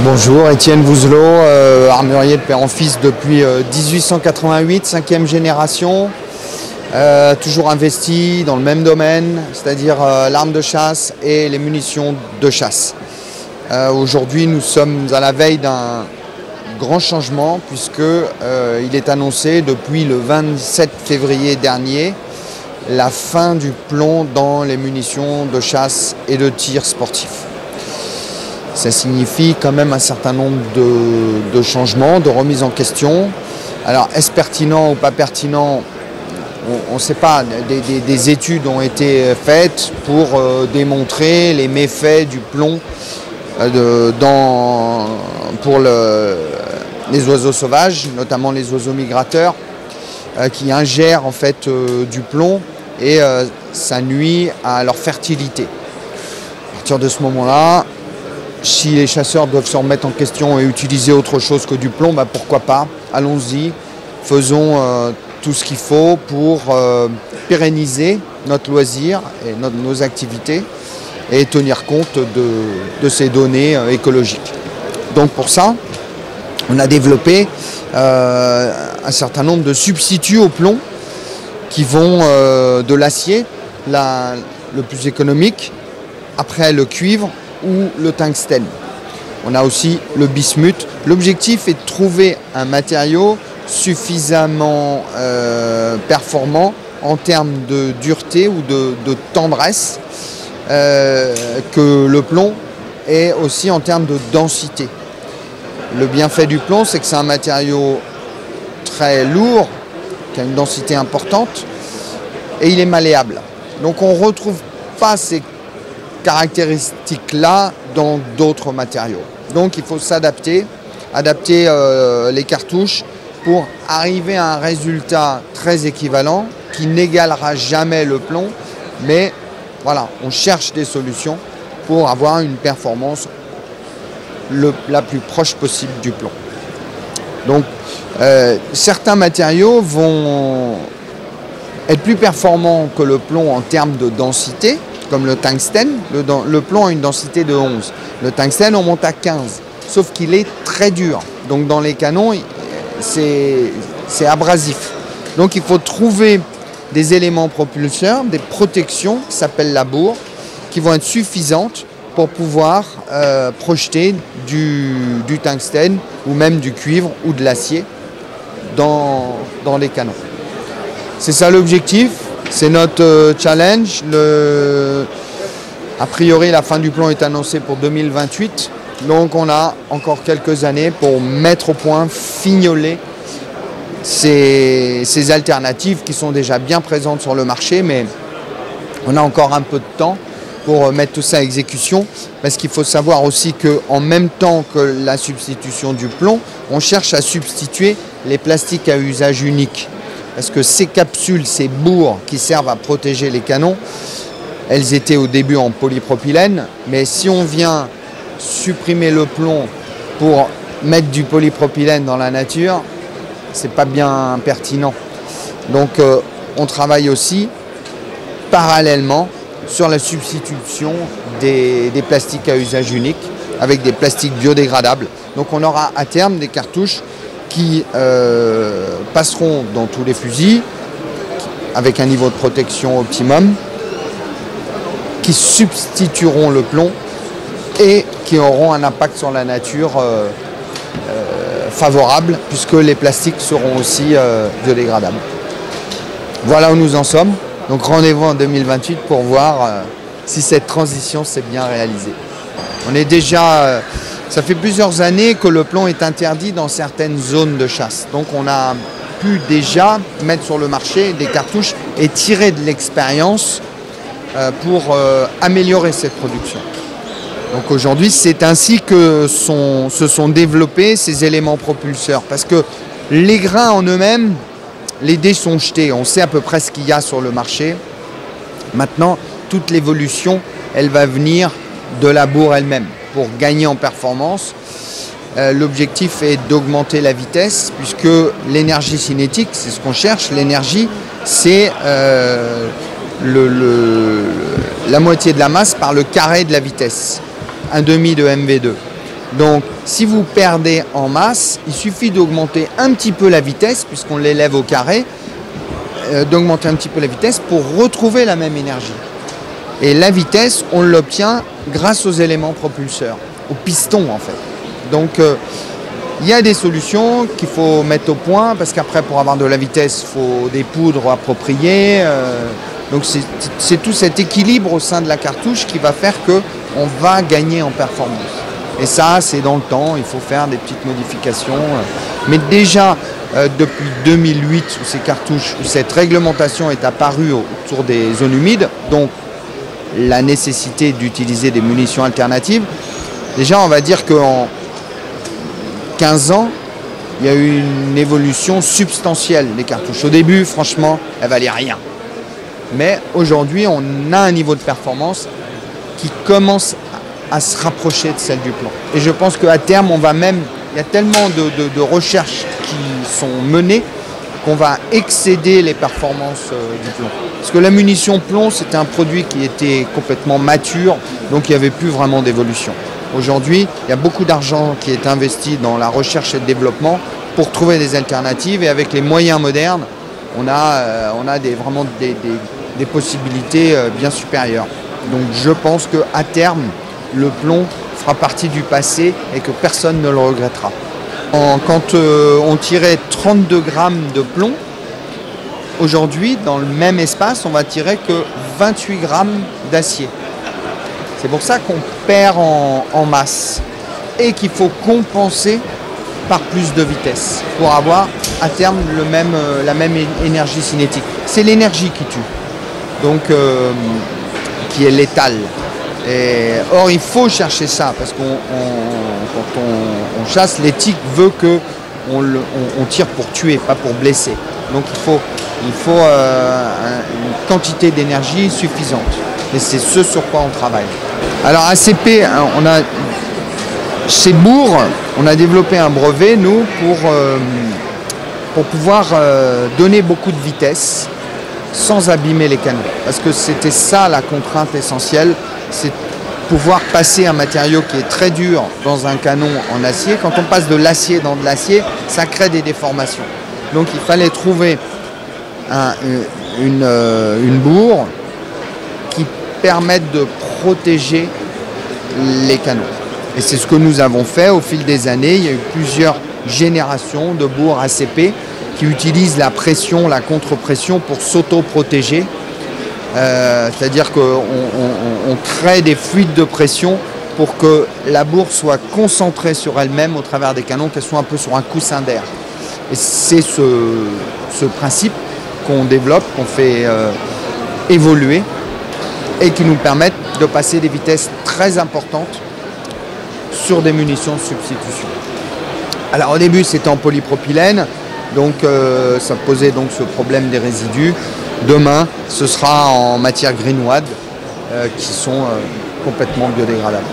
Bonjour, Étienne Vouzelot, armurier de père en fils depuis 1888, 5e génération, toujours investi dans le même domaine, c'est-à-dire l'arme de chasse et les munitions de chasse. Aujourd'hui, nous sommes à la veille d'un grand changement puisque il est annoncé depuis le 27 février dernier la fin du plomb dans les munitions de chasse et de tir sportifs. Ça signifie quand même un certain nombre de changements, de remises en question. Alors, est-ce pertinent ou pas pertinent? On ne sait pas. Des études ont été faites pour démontrer les méfaits du plomb pour les oiseaux sauvages, notamment les oiseaux migrateurs, qui ingèrent en fait du plomb et ça nuit à leur fertilité. À partir de ce moment-là, si les chasseurs doivent se remettre en question et utiliser autre chose que du plomb, bah pourquoi pas, allons-y, faisons tout ce qu'il faut pour pérenniser notre loisir et nos activités et tenir compte de ces données écologiques. Donc pour ça, on a développé un certain nombre de substituts au plomb qui vont de l'acier, le plus économique, après le cuivre, ou le tungstène. On a aussi le bismuth. L'objectif est de trouver un matériau suffisamment performant en termes de dureté ou de tendresse que le plomb et aussi en termes de densité. Le bienfait du plomb, c'est que c'est un matériau très lourd, qui a une densité importante et il est malléable. Donc on ne retrouve pas ces caractéristiques-là dans d'autres matériaux. Donc il faut s'adapter, adapter les cartouches pour arriver à un résultat très équivalent qui n'égalera jamais le plomb, mais voilà, on cherche des solutions pour avoir une performance la plus proche possible du plomb. Donc certains matériaux vont être plus performants que le plomb en termes de densité, comme le tungstène. Le plomb a une densité de 11. Le tungstène, on monte à 15. Sauf qu'il est très dur. Donc dans les canons, c'est abrasif. Donc il faut trouver des éléments propulseurs, des protections qui s'appellent la bourre, qui vont être suffisantes pour pouvoir projeter du tungstène ou même du cuivre ou de l'acier dans les canons. C'est ça l'objectif. C'est notre challenge. A priori, la fin du plomb est annoncée pour 2028. Donc on a encore quelques années pour mettre au point, fignoler ces alternatives qui sont déjà bien présentes sur le marché. Mais on a encore un peu de temps pour mettre tout ça à exécution. Parce qu'il faut savoir aussi qu'en même temps que la substitution du plomb, on cherche à substituer les plastiques à usage unique. Parce que ces capsules, ces bourres qui servent à protéger les canons, elles étaient au début en polypropylène, mais si on vient supprimer le plomb pour mettre du polypropylène dans la nature, c'est pas bien pertinent. Donc on travaille aussi parallèlement sur la substitution des plastiques à usage unique avec des plastiques biodégradables. Donc on aura à terme des cartouches qui passeront dans tous les fusils avec un niveau de protection optimum, qui substitueront le plomb et qui auront un impact sur la nature favorable puisque les plastiques seront aussi biodégradables. Voilà où nous en sommes. Donc rendez-vous en 2028 pour voir si cette transition s'est bien réalisée. On est déjà... Ça fait plusieurs années que le plomb est interdit dans certaines zones de chasse. Donc on a pu déjà mettre sur le marché des cartouches et tirer de l'expérience pour améliorer cette production. Donc aujourd'hui, c'est ainsi que se sont développés ces éléments propulseurs. Parce que les grains en eux-mêmes, les dés sont jetés. On sait à peu près ce qu'il y a sur le marché. Maintenant, toute l'évolution, elle va venir de la bourre elle-même. Pour gagner en performance, l'objectif est d'augmenter la vitesse puisque l'énergie cinétique, c'est ce qu'on cherche. L'énergie, c'est la moitié de la masse par le carré de la vitesse, 1,5 de MV2. Donc si vous perdez en masse, il suffit d'augmenter un petit peu la vitesse, puisqu'on l'élève au carré, d'augmenter un petit peu la vitesse pour retrouver la même énergie. Et la vitesse, on l'obtient grâce aux éléments propulseurs, aux pistons en fait. Donc il y a des solutions qu'il faut mettre au point, parce qu'après pour avoir de la vitesse, il faut des poudres appropriées. Donc c'est tout cet équilibre au sein de la cartouche qui va faire qu'on va gagner en performance. Et ça, c'est dans le temps, il faut faire des petites modifications. Mais déjà, depuis 2008, où ces cartouches, où cette réglementation est apparue autour des zones humides, donc la nécessité d'utiliser des munitions alternatives, déjà, on va dire qu'en 15 ans, il y a eu une évolution substantielle des cartouches. Au début, franchement, elles valaient rien. Mais aujourd'hui, on a un niveau de performance qui commence à se rapprocher de celle du plomb. Et je pense qu'à terme, il y a tellement de recherches qui sont menées qu'on va excéder les performances du plomb. Parce que la munition plomb, c'était un produit qui était complètement mature, donc il n'y avait plus vraiment d'évolution. Aujourd'hui, il y a beaucoup d'argent qui est investi dans la recherche et le développement pour trouver des alternatives, et avec les moyens modernes, on a vraiment des possibilités bien supérieures. Donc je pense qu'à terme, le plomb fera partie du passé et que personne ne le regrettera. Quand on tirait 32 grammes de plomb, aujourd'hui, dans le même espace, on va tirer que 28 grammes d'acier. C'est pour ça qu'on perd en masse et qu'il faut compenser par plus de vitesse pour avoir à terme la même énergie cinétique. C'est l'énergie qui tue, donc qui est létale. Or, il faut chercher ça, parce quand on chasse, l'éthique veut qu'on tire pour tuer, pas pour blesser. Donc il faut une quantité d'énergie suffisante. Et c'est ce sur quoi on travaille. Alors ACP, chez Bourg, on a développé un brevet, nous, pour pouvoir donner beaucoup de vitesse sans abîmer les canons. Parce que c'était ça la contrainte essentielle, c'est pouvoir passer un matériau qui est très dur dans un canon en acier. Quand on passe de l'acier dans de l'acier, ça crée des déformations. Donc il fallait trouver une bourre qui permette de protéger les canons. Et c'est ce que nous avons fait au fil des années. Il y a eu plusieurs générations de bourres ACP qui utilisent la pression, la contre-pression pour s'auto-protéger. C'est-à-dire qu'on crée des fluides de pression pour que la bourre soit concentrée sur elle-même au travers des canons, qu'elle soit un peu sur un coussin d'air. Et c'est ce principe qu'on développe, qu'on fait évoluer et qui nous permettent de passer des vitesses très importantes sur des munitions de substitution. Alors au début c'était en polypropylène, donc ça posait donc ce problème des résidus. Demain ce sera en matière greenwad qui sont complètement biodégradables.